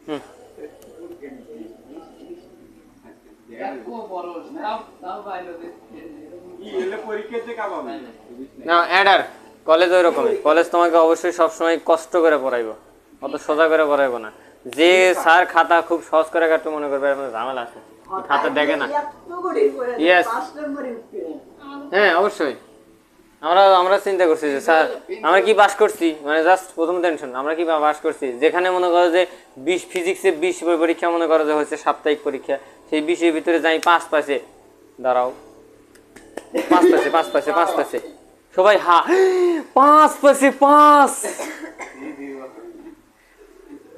হুম না Eder college ওই রকমই, কলেজ তোমাকে অবশ্যই সবসময় কষ্ট করে পড়াইবো, অত সোজা করে পড়াইবো না। যে স্যার খাতা খুব সহজ করে কাটতে মনে করবে এর মধ্যে ঝামেলা আছে, খাতা দেখে না। ইয়েস, হ্যাঁ অবশ্যই। আমরা আমরা চিন্তা করছি যে স্যার আমরা কি পাস করছি, মানে জাস্ট প্রথম টেনশন আমরা কি পাস করছি। যেখানে মনে করো যে 20 ফিজিক্সে 20 পরীক্ষা মনে করো যে হচ্ছে সাপ্তাহিক পরীক্ষা, সেই 20-এর ভিতরে যাই 5 পাইছে, দাঁড়াও 5 পাইছে 5 পাইছে 5 পাইছে, সবাই হা 5 পাইছে 5।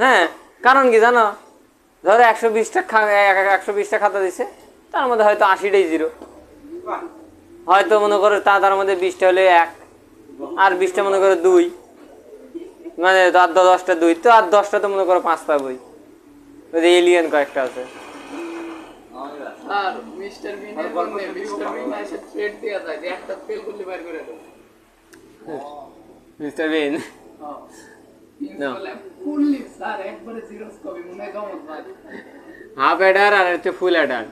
হ্যাঁ কারণ কি জানো, ধরো 120টা 120টা খাতা দিছে, তার মধ্যে হয়তো 80টাই জিরো, হয়তো মনে করো তার মধ্যে 20টা হলে 1, আর 20টা মনে করো 2, মানে আর 10টা 2, তো আর 10টা তো মনে করো 5 পাবোই। ওই যে এলিয়েন কয়েকটা আছে। আর মিস্টার বিনের বললে মিস্টার বিন এসে থ্রেড দেয়া যায় যে একটা ফেল করলে বাইর করে দাও। মিস্টার বিন না ফুললি স্যার একবারে জিরোস কপি মনে হয় গমত ভাই। হাফ অ্যাডার আর হচ্ছে ফুল অ্যাডার।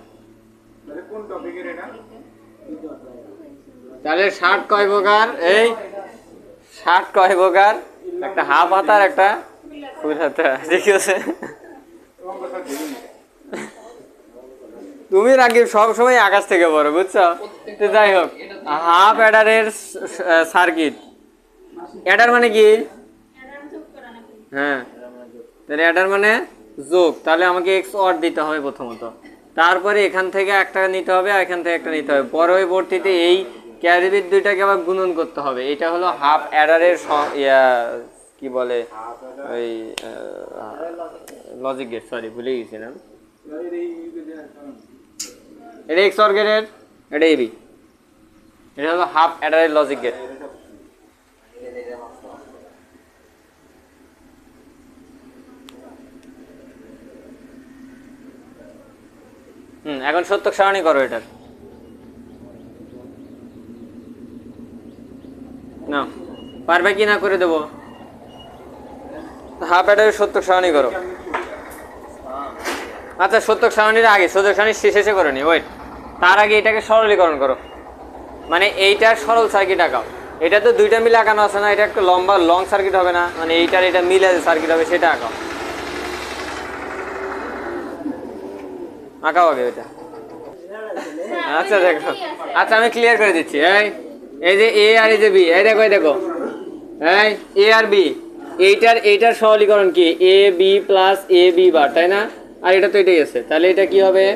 মানে কোন টপিকের এটা? তাহলে 60 কয় প্রকার? এই 60 কয় প্রকার? একটা হাফ হাতার একটা ফুল হাতা, ঠিক আছে? তুমি রাখি সব সময় আকাশ থেকে বড়, বুঝছো? তো যাই হোক, হাফ অ্যাডারের সার্কিট। অ্যাডার মানে কি? হ্যাঁ, তাহলে অ্যাডার মানে যোগ, তাহলে আমাকে এক্স অর দিতে হবে প্রথমত, তারপরে এখান থেকে একটা নিতে হবে আর এখান থেকে একটা নিতে হবে, পরবর্তীতে এই ক্যারিবিট দুইটাকে আবার গুণন করতে হবে। এটা হলো হাফ অ্যাডারের কি বলে ওই লজিক গেট, সরি ভুলে গেছিলাম। এটা এক্স অর গেটের, এটা এবি, এটা হলো হাফ অ্যাডারের লজিক গেট। এখন সত্যক সারণী করো এটার। না পারবে কি না করে দেবো। হাফ অ্যাডারের সত্যক সারণী করো। আচ্ছা সত্যক সারণীর আগে, সত্যক সারণী শেষে করে নি, ওয়েট, তার আগে এটাকে সরলীকরণ করো, মানে এইটার সরল সার্কিট আঁকাও। এটা তো দুইটা মিলে আঁকানো আছে না, এটা একটা লম্বা লং সার্কিট হবে না, মানে এইটার এটা মিলে সার্কিট হবে, সেটা আঁকাও। আঁকাও আগে ওইটা। আচ্ছা দেখো, আচ্ছা আমি ক্লিয়ার করে দিচ্ছি। এই যে এ আর এই যে বি, এই দেখো এই দেখো, এই এ আর বি, এইটার সরলীকরণ কি? A B plus A B বার, তাই না? আর এটা তো এটাই আছে, তাহলে এটা কি হবে?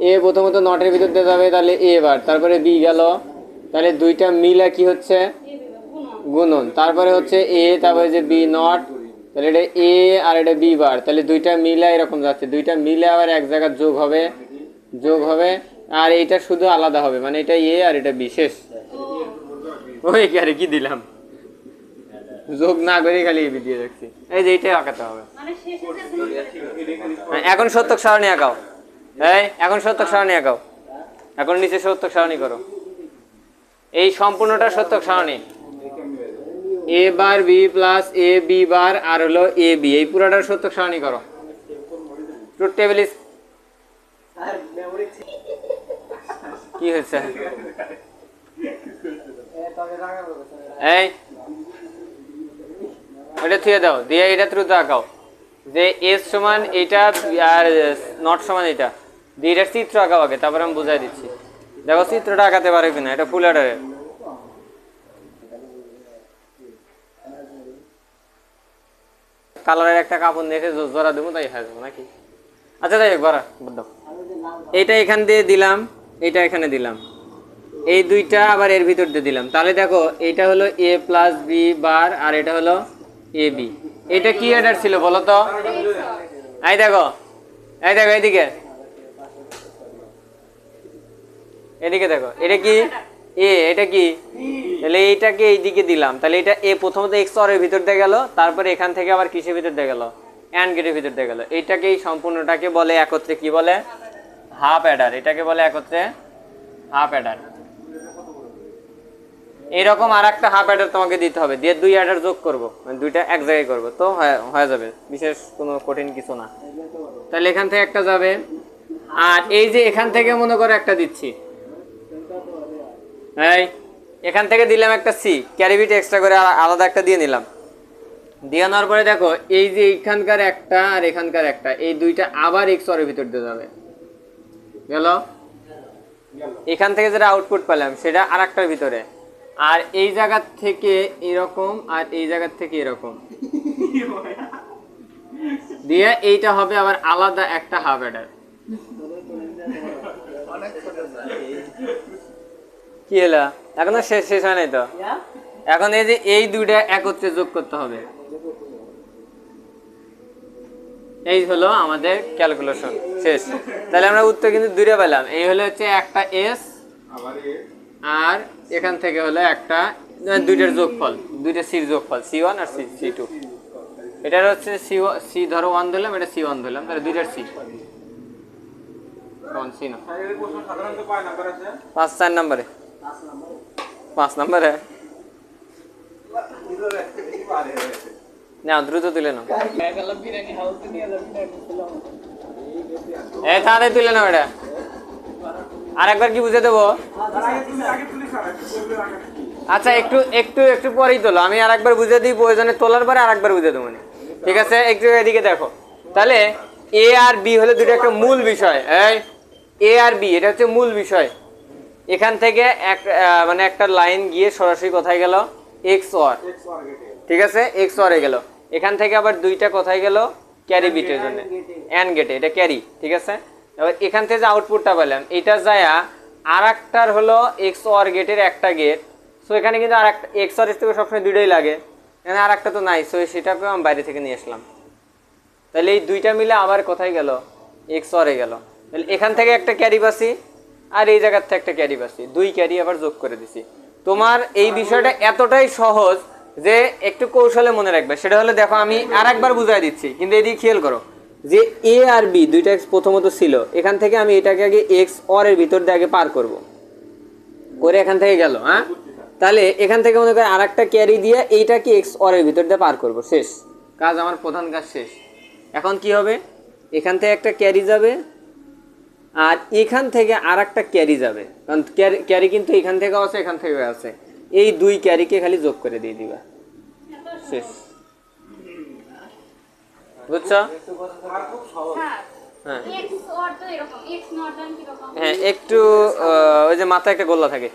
এ প্রথমত নটের ভিতর দিয়ে যাবে, তাহলে এ বার, তারপরে বি গেল, তাহলে দুইটা মিলা কি হচ্ছে? গুণন। তারপরে হচ্ছে এ, তারপরে যে বি নট, তাহলে এটা এ আর এটা বি বার, তাহলে দুইটা মিলা এরকম যাচ্ছে, দুইটা মিলে আবার এক জায়গায় যোগ হবে, আর এইটা শুধু আলাদা হবে, মানে এটা এ আর এটা বি, শেষ। ওই কি আরে কি দিলাম, যোগ না করে খালি এবি দিয়ে রাখছি। এই যে এইটাই আঁকাতে হবে। এখন সত্যক সারণী আঁকাও। এখন সত্যক সারণী আঁকাও, এখন নিচে সত্যক সারণী করো। এই সম্পূর্ণটা সত্যক সারণী, এ বার বি প্লাস এ বি বার আর হলো এ বি, এই পুরোটার সত্যক সারণী করো। ট্রুথ টেবিল ইজ কি হয়েছে? এই ওইটা থুয়ে দাও, দিয়ে এটা ত্রুত আঁকাও, যে এস সমান এইটা আর নট সমান এইটা, দিয়ে এটার চিত্র আঁকাও আগে, তারপরে আমি বুঝাই দিচ্ছি। দেখো চিত্রটা আঁকাতে পারো কিনা, এটা ফুল অ্যাডারের। কালারের একটা কাপড় দেখে জোড়া দেবো, তাই হয়ে যাবো নাকি? আচ্ছা যাই হোক, বাড়া দাও। এইটা এখান দিয়ে দিলাম, এইটা এখানে দিলাম, এই দুইটা আবার এর ভিতর দিয়ে দিলাম, তাহলে দেখো এইটা হলো এ প্লাস বি বার আর এটা হলো এ বি। এটা কি অ্যাডার ছিল বলো তো? এই দেখো এইদিকে, এদিকে দেখো, এটা কি এ, এটা কি, তাহলে এইটাকে এইদিকে দিলাম, তাহলে এটা এ প্রথমত এক্স অর এর ভিতর দিয়ে গেল, তারপরে এখান থেকে আবার কিসের ভিতর দিয়ে গেল? অ্যান্ড গেটের ভিতর দিয়ে গেল। এইটাকে এই সম্পূর্ণটাকে বলে একত্রে কি বলে? Half Eder. এটাকে বলে একত্রে হাফ অ্যাডার। এইরকম আর একটা হাফ অ্যাডার তোমাকে দিতে হবে, দিয়ে 2 অ্যাডার যোগ করবো, মানে দুইটা এক জায়গায় করবো, তো হয়ে যাবে, বিশেষ কোনো কঠিন কিছু না। তাহলে এখান থেকে একটা যাবে, আর এই যে এখান থেকে মনে করো একটা দিচ্ছি, এই এখান থেকে দিলাম একটা সি, ক্যারি বিট এক্সট্রা করে আলাদা একটা দিয়ে নিলাম। দিয়ে নেওয়ার পরে দেখো এই যে এখানকার একটা আর এখানকার একটা, এই দুইটা আবার এক্স অরের ভিতর দিয়ে যাবে, গেল। এখান থেকে যেটা আউটপুট পেলাম সেটা আর একটার ভিতরে, আর এই জায়গা থেকে এরকম আর এই জায়গা থেকে এরকম দিয়ে এইটা হবে আবার আলাদা একটা হাফ অ্যাডার। কি হলো এখনো শেষ হয় নাই তো, এখন এই যে এই দুইটা একত্রে যোগ করতে হবে। এই হলো আমাদের ক্যালকুলেশন শেষ। তাহলে আমরা উত্তর কিন্তু দুইটা পেলাম, এই হলো হচ্ছে একটা এস আবার এ আর এখান থেকে হলো একটা, দুইটার যোগফল, দুইটা সির যোগফল, C1 আর C2। এটার হচ্ছে সি ধরো 1 ধরলাম, এটা C1 ধরলাম, তাহলে দুইটার সি সি না স্যারের প্রশ্ন সাধারণত কয় নাম্বার আছে? 4 নম্বরে 5 নম্বরে না, দ্রুত তুলে নাও, গেলাম বিরিয়ানি হাউসে নিয়ে যাবি না এই তাড়াতাড়ি তুলে নাও এটা। আর একবার কি বুঝে দেবো? আগে তুলি স্যার, একটু বলবে আগে কি? আচ্ছা একটু একটু একটু পরেই তোলো, আমি আর একবার বুঝে দিই, প্রয়োজনে তোলার পরে আর একবার বুঝে দেবো, ঠিক আছে? একটু এদিকে দেখো, তাহলে এ আর বি হলো দুটো একটা মূল বিষয়, এই এ আর বি এটা হচ্ছে মূল বিষয়। এখান থেকে মানে একটা লাইন গিয়ে সরাসরি কোথায় গেল, এক্স ওয়ার, এক্স ওয়ার গেটে। ঠিক আছে, এক্স ওয়ারে গেল। এখান থেকে আবার দুইটা কোথায় গেল, ক্যারি বিটের জন্য, এন গেটে, এটা ক্যারি, ঠিক আছে। এবার এখান থেকে যে আউটপুটটা পেলাম এটা যায় আর একটার হলো এক্স ওয়ার গেটের একটা গেট, সো এখানে কিন্তু আর একটা এক্স ওয়ার থেকে সবসময় দুইটাই লাগে, এখানে আর একটা তো নাই, সো সেটাকে আমি বাইরে থেকে নিয়ে আসলাম। তাহলে এই দুইটা মিলে আবার কোথায় গেল, এক্স ওয়ারে গেল। তাহলে এখান থেকে একটা ক্যারি পাসি আর এই জায়গার থেকে একটা ক্যারি পাসি, দুই ক্যারি আবার যোগ করে দিছি। তোমার এই বিষয়টা এতটাই সহজ যে একটু কৌশলে মনে রাখবে, সেটা হলো দেখো আমি আর একবার বুঝাই দিচ্ছি, কিন্তু এদিকে খেয়াল করো যে এ আর বি দুইটা প্রথমত ছিল, এখান থেকে আমি এটাকে আগে এক্স অর এর ভিতর দিয়ে আগে পার করব, করে এখান থেকে গেল, হ্যাঁ। তাহলে এখান থেকে মনে করেন আর একটা ক্যারি দিয়ে এইটাকে এক্স অর এর ভিতর দিয়ে পার করব, শেষ কাজ, আমার প্রধান কাজ শেষ। এখন কি হবে, এখান থেকে একটা ক্যারি যাবে আর এখান থেকে আর একটা ক্যারি যাবে, কারণ ক্যারি কিন্তু এখান থেকেও আছে এখান থেকেও আছে, এই দুই ক্যারিকে খালি যোগ করে দিয়ে দিবা, শেষ। বুঝছো? আর খুব সহজ। হ্যাঁ এক্স অর তো এরকম, এক্স নট জানি কি রকম। হ্যাঁ, একটু ওই যে মাথায় একটা গোল্লা থাকে,